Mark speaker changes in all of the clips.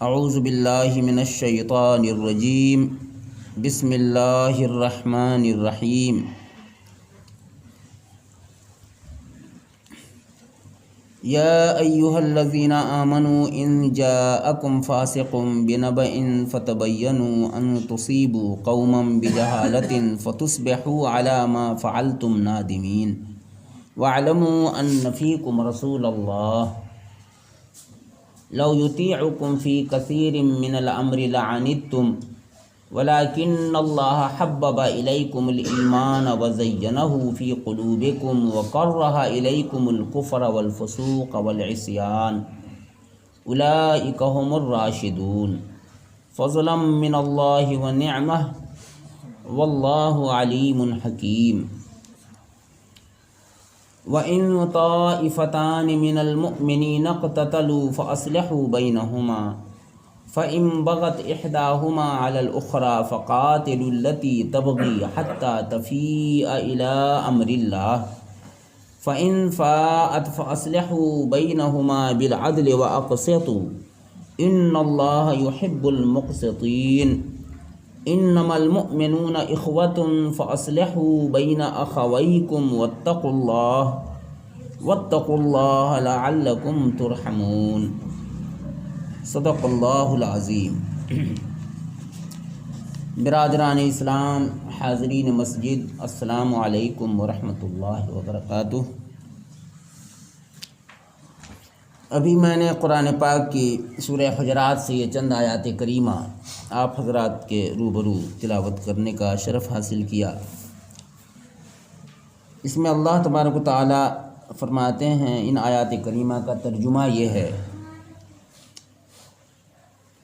Speaker 1: اعوذ باللہ من الشیطان الرجیم بسم اللہ الرحمن الرحیم یا ایہا الذین آمنوا ان جاءکم فاسق بنبأ فتبینوا ان تصیبوا قوما بجہالۃ فتصبحوا علی ما فعلتم نادمین واعلموا ان فیکم رسول اللہ لو یطیعکم فی کثیر من الامر لعنتم ولکن اللہ حبب الیکم الایمان وزینہ فی قلوبکم وکرہ الیکم الکفر والفسوق والعصیان اولئک هم الراشدون فضلا من اللہ ونعمہ واللہ علیم حکیم وَإِن طَائِفَتَانِ مِنَ الْمُؤْمِنِينَ اقْتَتَلُوا فَأَصْلِحُوا بَيْنَهُمَا فَإِن بَغَتْ إِحْدَاهُمَا عَلَى الْأُخْرَى فَقَاتِلُوا الَّتِي تَبْغِي حَتَّى تَفِيءَ إِلَى أَمْرِ اللَّهِ فَإِن فَاءَتْ فَأَصْلِحُوا بَيْنَهُمَا بِالْعَدْلِ وَأَقْسِطُوا إِنَّ اللَّهَ يُحِبُّ الْمُقْسِطِينَ انما المؤمنون اخوة فاصلحوا بين اخويكم واتقوا الله لعلكم ترحمون صدق اللہ العظیم۔ برادران اسلام، حاضرین مسجد، السلام علیکم ورحمۃ اللہ وبرکاتہ۔ ابھی میں نے قرآن پاک کی سورہ حجرات سے یہ چند آیات کریمہ آپ حضرات کے روبرو تلاوت کرنے کا شرف حاصل کیا۔ اس میں اللہ تبارک و تعالی فرماتے ہیں، ان آیات کریمہ کا ترجمہ یہ ہے،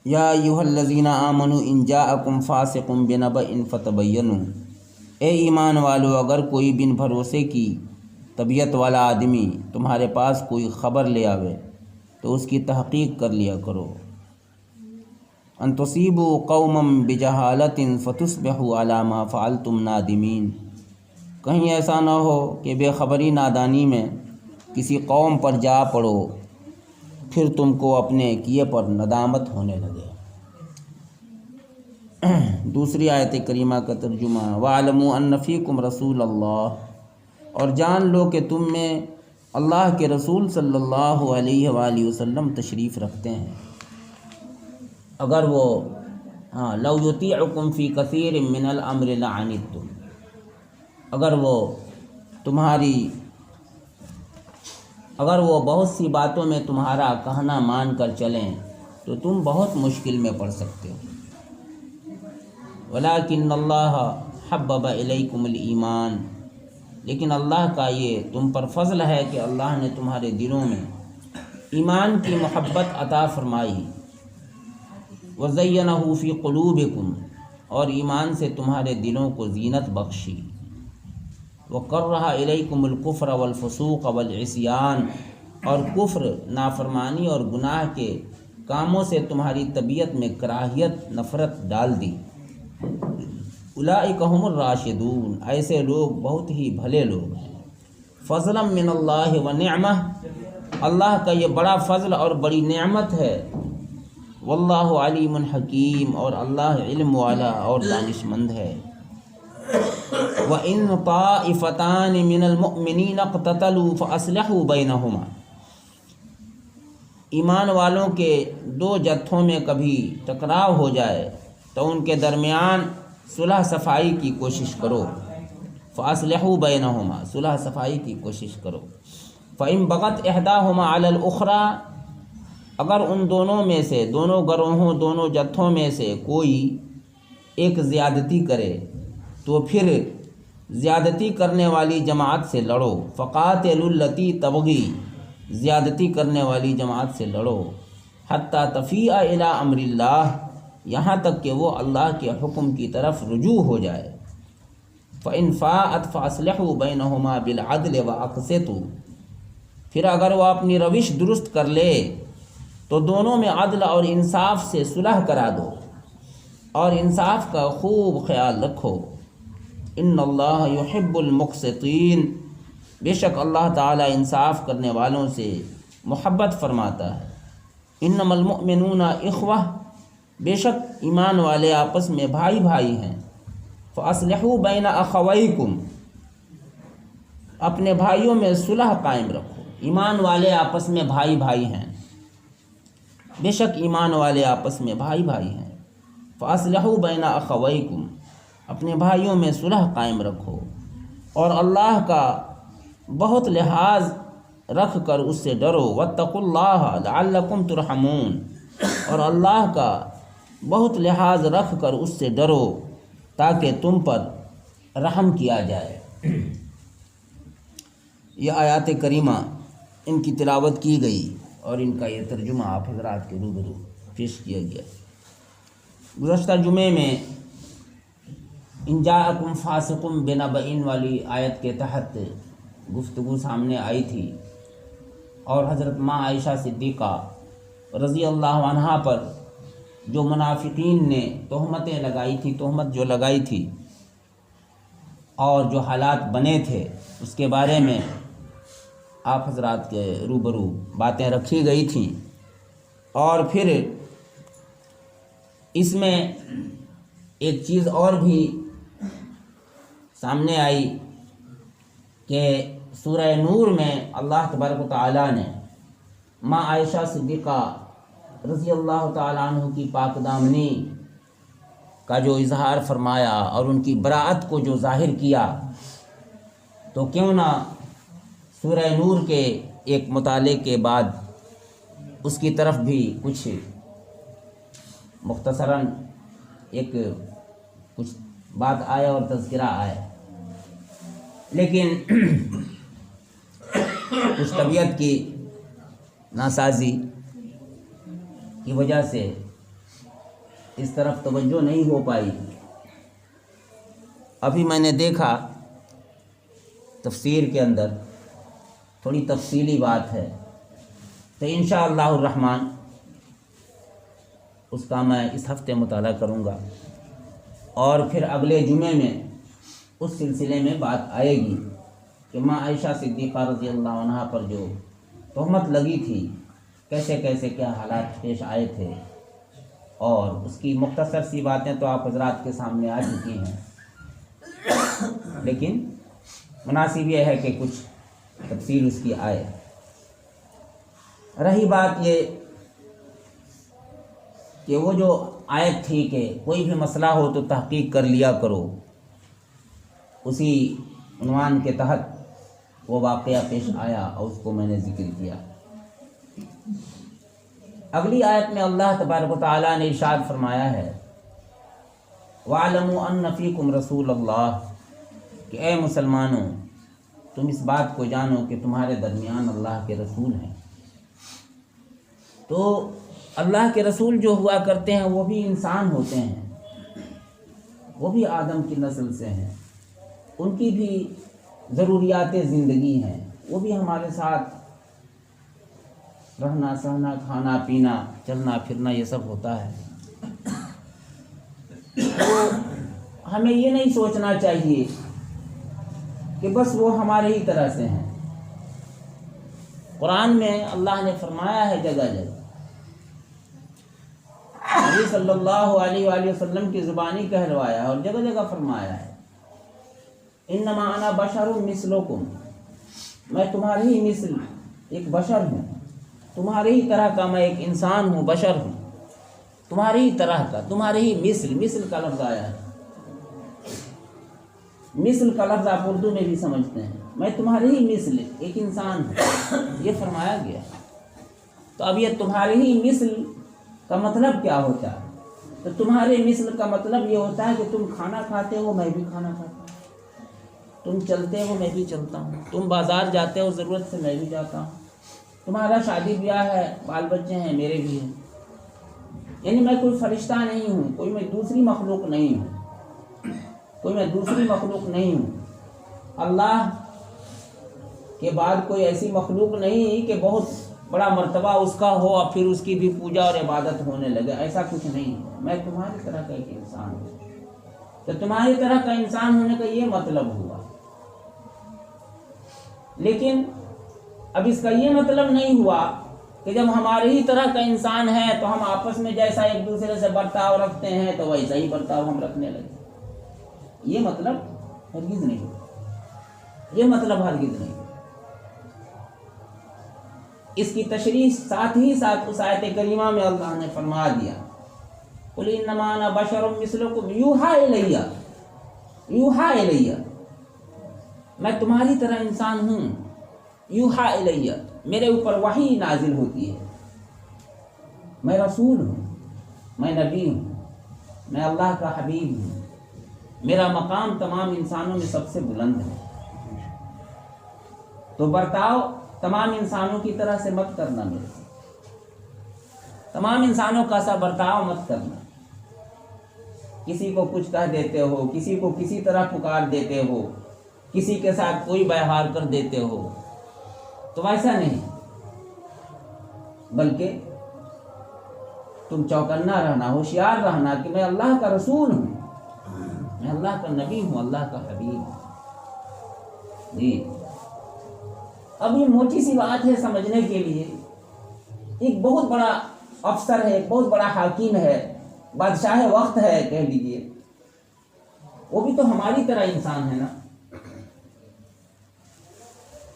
Speaker 1: یا ایھا الذین آمنوا ان جاءکم فاسق بنبأ فتبینوا، اے ایمان والو، اگر کوئی بن بھروسے کی طبیعت والا آدمی تمہارے پاس کوئی خبر لے آوے تو اس کی تحقیق کر لیا کرو۔ ان تصیبوا قوما بجہالۃ فتصبحوا علی ما فعلتم نادمین، کہیں ایسا نہ ہو کہ بے خبری نادانی میں کسی قوم پر جا پڑو، پھر تم کو اپنے کیے پر ندامت ہونے لگے۔ دوسری آیت کریمہ کا ترجمہ، وَاعْلَمُوا أَنَّ فِيكُمْ رَسُولَ اللَّهِ، اور جان لو کہ تم میں اللہ کے رسول صلی اللہ علیہ وآلہ وسلم تشریف رکھتے ہیں۔ اگر وہ لو یطیعکم فی کثیر من الامر لعنتم، اگر وہ بہت سی باتوں میں تمہارا کہنا مان کر چلیں تو تم بہت مشکل میں پڑ سکتے ہو۔ ولیکن اللہ حبب الیکم الایمان، لیکن اللہ کا یہ تم پر فضل ہے کہ اللہ نے تمہارے دلوں میں ایمان کی محبت عطا فرمائی، وزینہ فی قلوبکم، اور ایمان سے تمہارے دلوں کو زینت بخشی، وکرہ الیکم الکفر والفسوق والعصیان، اور کفر، نافرمانی اور گناہ کے کاموں سے تمہاری طبیعت میں کراہیت، نفرت ڈال دی۔ اولئک هم الراشدون، ایسے لوگ بہت ہی بھلے لوگ ہیں۔ فضلا من اللہ ونعمہ، اللہ کا یہ بڑا فضل اور بڑی نعمت ہے۔ واللہ علیم حکیم، اور اللہ علم والا اور دانشمند ہے۔ وَإِن طَائِفَتَانِ مِنَ الْمُؤْمِنِينَ اقْتَتَلُوا فَأَصْلِحُوا بَيْنَهُمَا، ایمان والوں کے دو جتھوں میں کبھی ٹکراؤ ہو جائے تو ان کے درمیان صلح صفائی کی کوشش کرو۔ فَأَصْلِحُوا بَيْنَهُمَا، صلح صفائی کی کوشش کرو۔ فَإِن بَغَتْ إِحْدَاهُمَا عَلَى الْأُخْرَى، اگر ان دونوں میں سے، دونوں گروہوں، دونوں جتھوں میں سے کوئی ایک زیادتی کرے تو پھر زیادتی کرنے والی جماعت سے لڑو۔ فَقَاتِلُوا الَّتِي تَبْغِي، زیادتی کرنے والی جماعت سے لڑو۔ حَتَّى تَفِيءَ إِلَىٰ أَمْرِ اللَّهِ، یہاں تک کہ وہ اللہ کے حکم کی طرف رجوع ہو جائے۔ فَإِن فَاءَتْ فَأَصْلِحُوا بَيْنَهُمَا بِالْعَدْلِ وَأَقْسِطُوا، پھر اگر وہ اپنی روش درست کر لے تو دونوں میں عدل اور انصاف سے صلح کرا دو، اور انصاف کا خوب خیال رکھو۔ ان اللہ یحب المقسطین، بے شک اللہ تعالی انصاف کرنے والوں سے محبت فرماتا ہے۔ انما المؤمنون اخوہ، بے شک ایمان والے آپس میں بھائی بھائی ہیں، فاصلحوا بین اخویکم، اپنے بھائیوں میں صلح قائم رکھو۔ ایمان والے آپس میں بھائی بھائی ہیں، بے شک ایمان والے آپس میں بھائی بھائی ہیں، فاصلحوا بین اخویکم، اپنے بھائیوں میں صلح قائم رکھو، اور اللہ کا بہت لحاظ رکھ کر اس سے ڈرو، واتقوا اللہ لعلکم ترحمون، اور اللہ کا بہت لحاظ رکھ کر اس سے ڈرو تاکہ تم پر رحم کیا جائے۔ یہ آیات کریمہ ان کی تلاوت کی گئی اور ان کا یہ ترجمہ آپ حضرات کے روبرو پیش کیا گیا۔ گزشتہ جمعے میں ان جاءکم فاسق بنبأ والی آیت کے تحت گفتگو سامنے آئی تھی، اور حضرت ماں عائشہ صدیقہ رضی اللہ عنہا پر جو منافقین نے تہمتیں لگائی تھی، تہمت جو لگائی تھی اور جو حالات بنے تھے، اس کے بارے میں آپ حضرات کے روبرو باتیں رکھی گئی تھیں۔ اور پھر اس میں ایک چیز اور بھی سامنے آئی کہ سورہ نور میں اللہ تبارک و تعالیٰ نے ماں عائشہ صدیقہ رضی اللہ تعالیٰ عنہ کی پاک دامنی کا جو اظہار فرمایا اور ان کی براءت کو جو ظاہر کیا، تو کیوں نہ سورہ نور کے ایک مطالعے کے بعد اس کی طرف بھی کچھ مختصراً ایک کچھ بات آئے اور تذکرہ آئے، لیکن کچھ طبیعت کی ناسازی کی وجہ سے اس طرف توجہ نہیں ہو پائی۔ ابھی میں نے دیکھا تفسیر کے اندر تھوڑی تفصیلی بات ہے، تو انشاءاللہ الرحمن اس کا میں اس ہفتے مطالعہ کروں گا، اور پھر اگلے جمعے میں اس سلسلے میں بات آئے گی کہ ماں عائشہ صدیقہ رضی اللہ عنہا پر جو تہمت لگی تھی، کیسے کیسے کیا حالات پیش آئے تھے، اور اس کی مختصر سی باتیں تو آپ حضرات کے سامنے آ چکی ہیں، لیکن مناسب یہ ہے کہ کچھ تفصیل اس کی آئے۔ رہی بات یہ کہ وہ جو آیت تھی کہ کوئی بھی مسئلہ ہو تو تحقیق کر لیا کرو، اسی عنوان کے تحت وہ واقعہ پیش آیا اور اس کو میں نے ذکر کیا۔ اگلی آیت میں اللہ تبارک و تعالیٰ نے ارشاد فرمایا ہے، وَاعْلَمُوا أَنَّ فِيكُمْ رَسُولَ اللَّهِ، کہ اے مسلمانوں تم اس بات کو جانو کہ تمہارے درمیان اللہ کے رسول ہیں۔ تو اللہ کے رسول جو ہوا کرتے ہیں وہ بھی انسان ہوتے ہیں، وہ بھی آدم کی نسل سے ہیں، ان کی بھی ضروریات زندگی ہیں، وہ بھی ہمارے ساتھ رہنا سہنا، کھانا پینا، چلنا پھرنا یہ سب ہوتا ہے۔ تو ہمیں یہ نہیں سوچنا چاہیے کہ بس وہ ہمارے ہی طرح سے ہیں۔ قرآن میں اللہ نے فرمایا ہے جگہ جگہ، نبی صلی اللہ علیہ وآلہ وسلم کی زبانی کہلوایا ہے اور جگہ جگہ فرمایا ہے، انما انا بشر مثلکم، میں تمہارے ہی مثل ایک بشر ہوں، تمہارے ہی طرح کا میں ایک انسان ہوں، بشر ہوں، تمہارے ہی طرح کا، تمہارے ہی مثل کا لفظ آیا ہے، مثل کا لفظ آپ اردو میں بھی سمجھتے ہیں، میں تمہارے ہی مثل ایک انسان ہوں، یہ فرمایا گیا۔ تو اب یہ تمہارے ہی مثل کا مطلب کیا ہوتا ہے؟ تو تمہارے مثل کا مطلب یہ ہوتا ہے کہ تم کھانا کھاتے ہو میں بھی کھانا کھاتا ہوں، تم چلتے ہو میں بھی چلتا ہوں، تم بازار جاتے ہو ضرورت سے میں بھی جاتا ہوں، تمہارا شادی بیاہ ہے، بال بچے ہیں، میرے بھی ہیں۔ یعنی میں کوئی فرشتہ نہیں ہوں، کوئی میں دوسری مخلوق نہیں ہوں، کوئی میں دوسری مخلوق نہیں ہوں۔ اللہ کے بعد کوئی ایسی مخلوق نہیں کہ بہت بڑا مرتبہ اس کا ہو اور پھر اس کی بھی پوجا اور عبادت ہونے لگے، ایسا کچھ نہیں ہے۔ میں تمہاری طرح کا ایک انسان ہوں۔ تو تمہاری طرح کا انسان ہونے کا یہ مطلب ہوا، لیکن اب اس کا یہ مطلب نہیں ہوا کہ جب ہماری ہی طرح کا انسان ہے تو ہم آپس میں جیسا ایک دوسرے سے برتاؤ رکھتے ہیں تو ویسا ہی برتاؤ ہم رکھنے لگے. یہ مطلب ہرگز نہیں، یہ مطلب ہرگز نہیں. اس کی تشریح ساتھ ہی ساتھ اس آیت کریمہ میں اللہ نے فرما دیا قُلْ إِنَّمَا أَنَا بَشَرٌ مِثْلُكُمْ يُوحَىٰ إِلَيَّ، میں تمہاری طرح انسان ہوں. یوحیٰ الیہ، میرے اوپر وحی نازل ہوتی ہے. میں رسول ہوں، میں نبی ہوں، میں اللہ کا حبیب ہوں. میرا مقام تمام انسانوں میں سب سے بلند ہے. تو برتاؤ تمام انسانوں کی طرح سے مت کرنا، میرے سے تمام انسانوں کا سا برتاؤ مت کرنا. کسی کو کچھ کہہ دیتے ہو، کسی کو کسی طرح پکار دیتے ہو، کسی کے ساتھ کوئی ویوہار کر دیتے ہو، تو ایسا نہیں، بلکہ تم چوکنا رہنا، ہوشیار رہنا کہ میں اللہ کا رسول ہوں، میں اللہ کا نبی ہوں، اللہ کا حبیب ہوں. جی اب یہ موٹی سی بات ہے سمجھنے کے لیے. ایک بہت بڑا افسر ہے، ایک بہت بڑا حاکم ہے، بادشاہ وقت ہے کہہ لیجیے، وہ بھی تو ہماری طرح انسان ہے نا،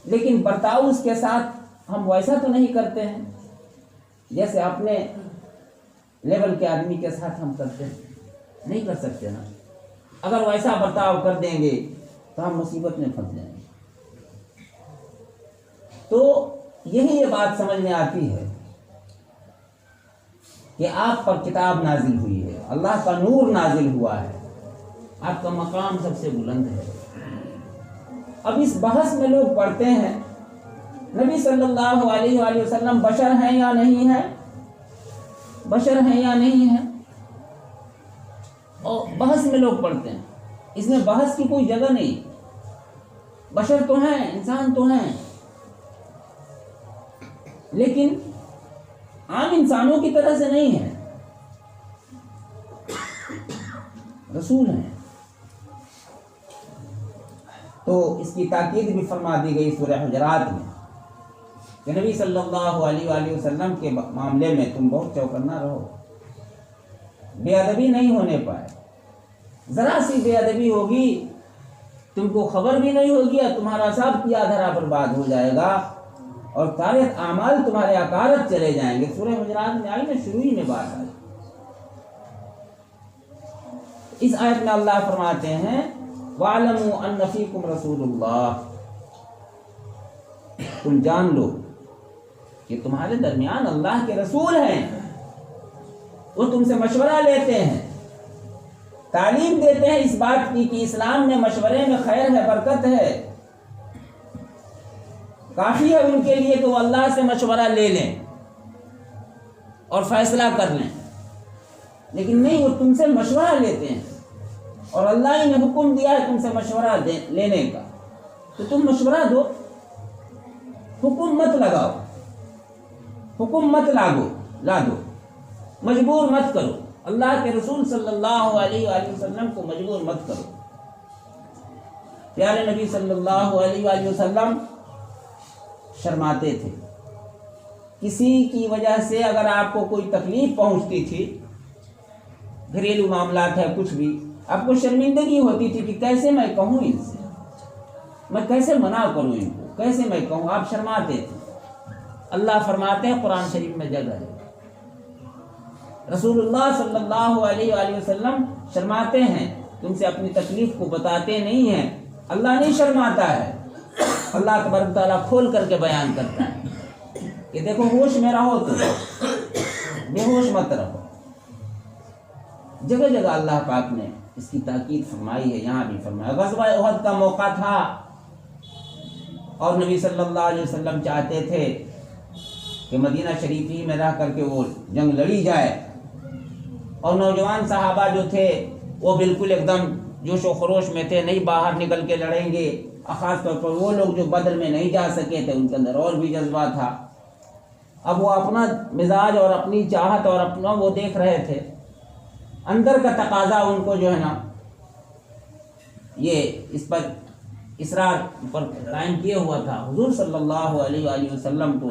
Speaker 1: لیکن برتاؤ اس کے ساتھ ہم ویسا تو نہیں کرتے ہیں جیسے اپنے لیول کے آدمی کے ساتھ ہم کرتے ہیں. نہیں کر سکتے نا. اگر ویسا برتاؤ کر دیں گے تو ہم مصیبت میں پھنس جائیں گے. تو یہی یہ بات سمجھ میں آتی ہے کہ آپ پر کتاب نازل ہوئی ہے، اللہ کا نور نازل ہوا ہے، آپ کا مقام سب سے بلند ہے. اب اس بحث میں لوگ پڑھتے ہیں نبی صلی اللہ علیہ وآلہ وسلم بشر ہیں یا نہیں ہیں، بشر ہیں یا نہیں ہیں، اور بحث میں لوگ پڑھتے ہیں. اس میں بحث کی کوئی جگہ نہیں. بشر تو ہیں، انسان تو ہیں، لیکن عام انسانوں کی طرح سے نہیں ہیں، رسول ہیں. تو اس کی تاکید بھی فرما دی گئی سورہ حجرات میں کہ نبی صلی اللہ علیہ وآلہ وسلم کے معاملے میں تم بہت چوکنا رہو، بے ادبی نہیں ہونے پائے. ذرا سی بے ادبی ہوگی تم کو خبر بھی نہیں ہوگی اور تمہارا سب کیا دھرا برباد ہو جائے گا اور سارے اعمال تمہارے اکارت چلے جائیں گے. سورہ حجرات میں آئی نا، شروع ہی میں بات آئی. اس آیت میں اللہ فرماتے ہیں وَاعْلَمُوا أَنَّ فِيكُمْ رَسُولُ اللَّهِ، تم جان لو کہ تمہارے درمیان اللہ کے رسول ہیں. وہ تم سے مشورہ لیتے ہیں، تعلیم دیتے ہیں اس بات کی کہ اسلام میں مشورے میں خیر ہے، برکت ہے. کافی ہے ان کے لیے کہ وہ اللہ سے مشورہ لے لیں اور فیصلہ کر لیں، لیکن نہیں، وہ تم سے مشورہ لیتے ہیں اور اللہ ہی نے حکم دیا ہے تم سے مشورہ لینے کا، تو تم مشورہ دو. حکم مت لگاؤ، حکم مت لا دو، مجبور مت کرو. اللہ کے رسول صلی اللہ علیہ وآلہ وسلم کو مجبور مت کرو. پیارے نبی صلی اللہ علیہ وآلہ وسلم شرماتے تھے. کسی کی وجہ سے اگر آپ کو کوئی تکلیف پہنچتی تھی، گھریلو معاملات ہے، کچھ بھی، آپ کو شرمندگی ہوتی تھی کہ کیسے میں کہوں ان سے، میں کیسے منع کروں ان کو، کیسے میں کہوں، آپ شرماتے تھے. اللہ فرماتے ہیں قرآن شریف میں جگہ ہے، رسول اللہ صلی اللہ علیہ وآلہ وسلم شرماتے ہیں، تم سے اپنی تکلیف کو بتاتے نہیں ہیں. اللہ نہیں شرماتا ہے، اللہ تبارک تعالیٰ کھول کر کے بیان کرتا ہے کہ دیکھو ہوش میں رہو، تو بے ہوش مت رہو. جگہ جگہ اللہ پاک نے اس کی تاکید فرمائی ہے. یہاں بھی فرمایا. غزوہ احد کا موقع تھا اور نبی صلی اللہ علیہ وسلم چاہتے تھے کہ مدینہ شریف ہی میں رہ کر کے وہ جنگ لڑی جائے، اور نوجوان صحابہ جو تھے وہ بالکل ایک دم جوش و خروش میں تھے، نہیں باہر نکل کے لڑیں گے. خاص طور پر وہ لوگ جو بدر میں نہیں جا سکے تھے، ان کے اندر اور بھی جذبہ تھا. اب وہ اپنا مزاج اور اپنی چاہت اور اپنا وہ دیکھ رہے تھے، اندر کا تقاضا ان کو جو ہے نا یہ اس پر اصرار پر قائم کیے ہوا تھا. حضور صلی اللہ علیہ وآلہ وسلم کو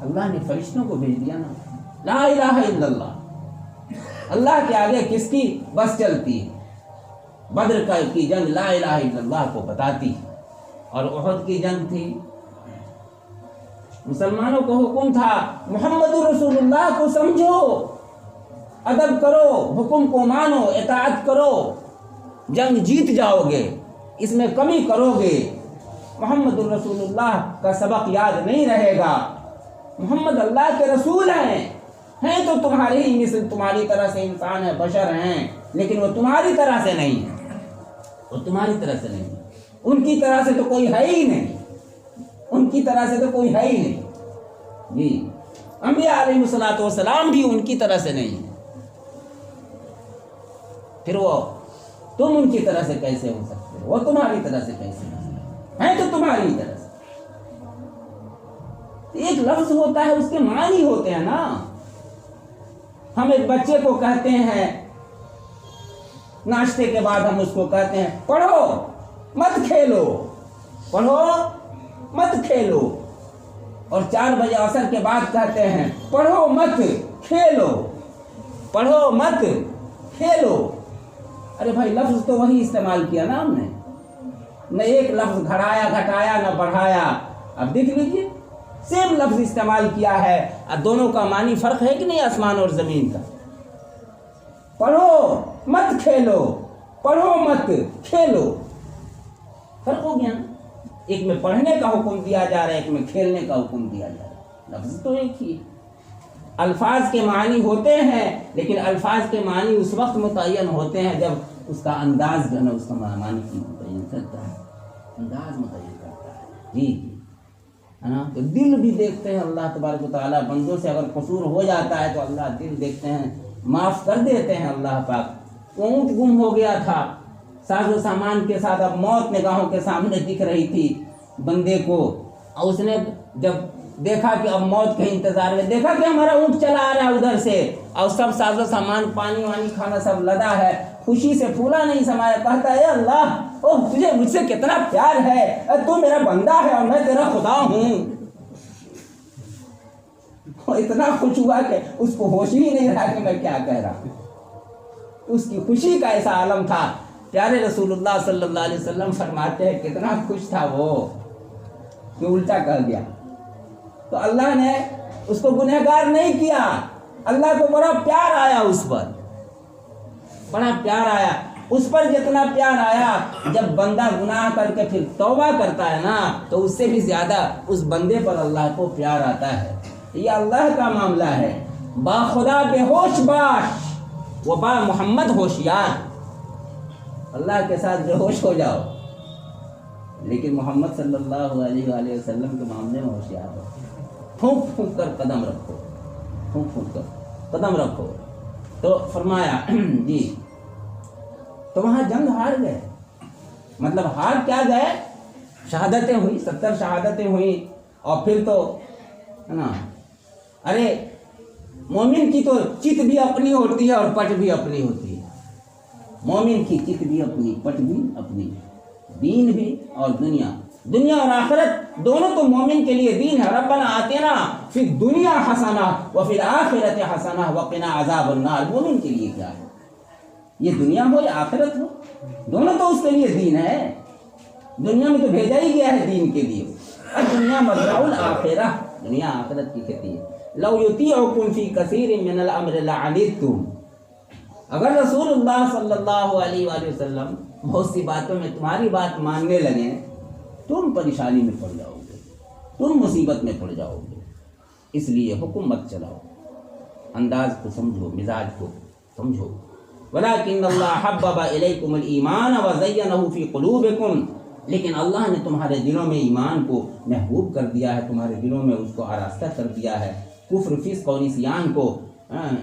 Speaker 1: اللہ نے فرشتوں کو بھیج دیا نا. لا الہ الا اللہ، اللہ کے آگے کس کی بس چلتی ہے. بدر کی جنگ لا الہ الا اللہ کو بتاتی، اور احد کی جنگ تھی مسلمانوں کو حکم تھا محمد رسول اللہ کو سمجھو، ادب کرو، حکم کو مانو، اطاعت کرو، جنگ جیت جاؤ گے، اس میں کمی کرو گے، محمد رسول اللہ کا سبق یاد نہیں رہے گا. محمد اللہ کے رسول ہیں تو تمہاری ہی مثل، تمہاری طرح سے انسان ہے، بشر ہیں، لیکن وہ تمہاری طرح سے نہیں ہے، وہ تمہاری طرح سے نہیں ہے. ان کی طرح سے تو کوئی ہے ہی نہیں، ان کی طرح سے تو کوئی ہے ہی نہیں. جی انبیاء علیہ الصلوۃ والسلام بھی ان کی طرح سے نہیں ہیں، پھر وہ تم ان کی طرح سے کیسے ہو سکتے ہو؟ وہ تمہاری طرح سے کیسے ہیں تو تمہاری طرح سے. ایک لفظ ہوتا ہے، اس کے معنی ہوتے ہیں نا. ہم ایک بچے کو کہتے ہیں ناشتے کے بعد، ہم اس کو کہتے ہیں پڑھو مت کھیلو، پڑھو مت کھیلو. اور 4 بجے عصر کے بعد کہتے ہیں پڑھو مت کھیلو، پڑھو مت کھیلو. ارے بھائی لفظ تو وہی استعمال کیا نا ہم نے، نہ ایک لفظ گھڑایا گھٹایا نہ بڑھایا. اب دیکھ لیجیے سیم لفظ استعمال کیا ہے، اور دونوں کا معنی فرق ہے کہ نہیں آسمان اور زمین کا. پڑھو مت کھیلو، پڑھو مت کھیلو، فرق ہو گیا نا. ایک میں پڑھنے کا حکم دیا جا رہا ہے، ایک میں کھیلنے کا حکم دیا جا رہا ہے. لفظ تو ایک ہی ہے، الفاظ کے معنی ہوتے ہیں، لیکن الفاظ کے معنی اس وقت متعین ہوتے ہیں جب اس کا انداز جو ہے نا اس کا معنی کی متعین کرتا ہے، انداز متعین کرتا ہے. جی ہے نا. تو دل بھی دیکھتے ہیں اللہ تبارک و تعالیٰ. بندوں سے اگر قصور ہو جاتا ہے تو اللہ دل دیکھتے ہیں، معاف کر دیتے ہیں اللہ پاک. اونٹ گم ہو گیا تھا ساز و سامان کے ساتھ، اب موت نگاہوں کے سامنے دکھ رہی تھی بندے کو، اور اس نے جب دیکھا کہ اب موت کے انتظار میں، دیکھا کہ ہمارا اونٹ چلا آ رہا ہے ادھر سے، اور سب ساز و سامان پانی وانی کھانا سب لدا ہے، خوشی سے پھولا نہیں سمایا. کہتا ہے اے اللہ، اوہ تجھے مجھ سے کتنا پیار ہے، تو میرا بندہ ہے اور میں تیرا خدا ہوں. وہ اتنا خوش ہوا کہ اس کو ہوش ہی نہیں رہا کہ میں کیا کہہ رہا ہوں. اس کی خوشی کا ایسا عالم تھا. پیارے رسول اللہ صلی اللہ علیہ وسلم فرماتے ہیں کتنا خوش تھا وہ کہ الٹا کر دیا. تو اللہ نے اس کو گنہگار نہیں کیا، اللہ کو بڑا پیار آیا اس پر، بڑا پیار آیا اس پر. جتنا پیار آیا جب بندہ گناہ کر کے پھر توبہ کرتا ہے نا، تو اس سے بھی زیادہ اس بندے پر اللہ کو پیار آتا ہے. یہ اللہ کا معاملہ ہے. با خدا بے ہوش باش و با محمد ہوشیار. اللہ کے ساتھ بے ہوش ہو جاؤ، لیکن محمد صلی اللہ علیہ وآلہ وسلم کے معاملے میں ہوشیار ہو. پھونک پھونک کر قدم رکھو، پھونک پھونک کر قدم رکھو. تو فرمایا جی تو وہاں جنگ ہار گئے. مطلب ہار کیا گئے؟ شہادتیں ہوئی، 70 شہادتیں ہوئی. اور پھر تو ہے نا، ارے مومن کی تو چت بھی اپنی ہوتی ہے اور پٹ بھی اپنی ہوتی ہے. مومن کی چت بھی اپنی، پٹ بھی اپنی، دین بھی اور دنیا اور آخرت دونوں تو مومن کے لیے دین ہے. ربنا آتنا فی الدنیا حسنہ وفی الآخرۃ حسنہ وقنا عذاب النار. مومن کے لیے کیا ہے؟ یہ دنیا ہو یا آخرت ہو، دونوں تو اس کے لیے دین ہے. دنیا میں تو بھیجا ہی گیا ہے دین کے لیے. الدنیا مزرع الآخرہ، دنیا آخرت کی کھیتی ہے. لو یطیعکم فی کثیر من الامر لعنتم. اگر رسول اللہ صلی اللہ علیہ وآلہ وسلم بہت سی باتوں میں تمہاری بات ماننے لگیں، تم پریشانی میں پڑ جاؤ گے، تم مصیبت میں پڑ جاؤ گے. اس لیے حکم مت چلاؤ، انداز کو سمجھو، مزاج کو سمجھو. ولیکن اللہ حبب الیکم الایمان وزینہ فی قلوبکم. لیکن اللہ نے تمہارے دلوں میں ایمان کو محبوب کر دیا ہے، تمہارے دلوں میں اس کو آراستہ کر دیا ہے. کفر فسق اور عصیان کو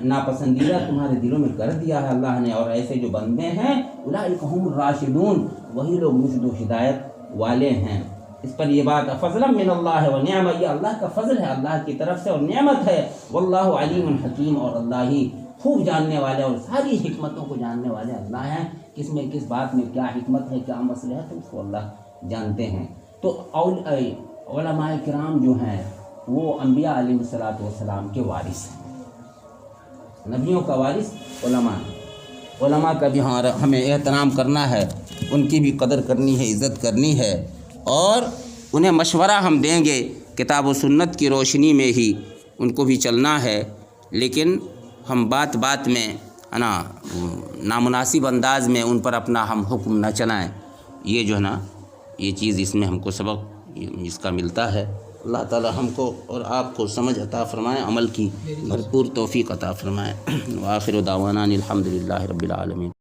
Speaker 1: ناپسندیدہ تمہارے دلوں میں کر دیا ہے اللہ نے. اور ایسے جو بندے ہیں اولئک هم الراشدون، وہی لوگ رشد و ہدایت والے ہیں. اس پر یہ بات فضلا من اللہ و نعمہ، یہ اللہ کا فضل ہے، اللہ کی طرف سے اور نعمت ہے. واللہ علیم حکیم، اور اللہ ہی خوب جاننے والے اور ساری حکمتوں کو جاننے والے اللہ ہیں. کس میں کس بات میں کیا حکمت ہے، کیا مسئلہ ہے، تو اس کو اللہ جانتے ہیں. تو علماء کرام جو ہیں وہ انبیاء علیہ الصلوۃ والسلام کے وارث ہیں۔ نبیوں کا وارث علماء ہیں۔ علماء کا بھی ہمیں احترام کرنا ہے، ان کی بھی قدر کرنی ہے، عزت کرنی ہے، اور انہیں مشورہ ہم دیں گے کتاب و سنت کی روشنی میں ہی ان کو بھی چلنا ہے، لیکن ہم بات بات میں نامناسب انداز میں ان پر اپنا ہم حکم نہ چلائیں۔ یہ جو ہے نا، یہ چیز اس میں ہم کو سبق اس کا ملتا ہے۔ اللہ تعالی ہم کو اور آپ کو سمجھ عطا فرمائے، عمل کی بھرپور توفیق عطا فرمائے۔ وآخر دعوانا الحمد للہ رب العالمین۔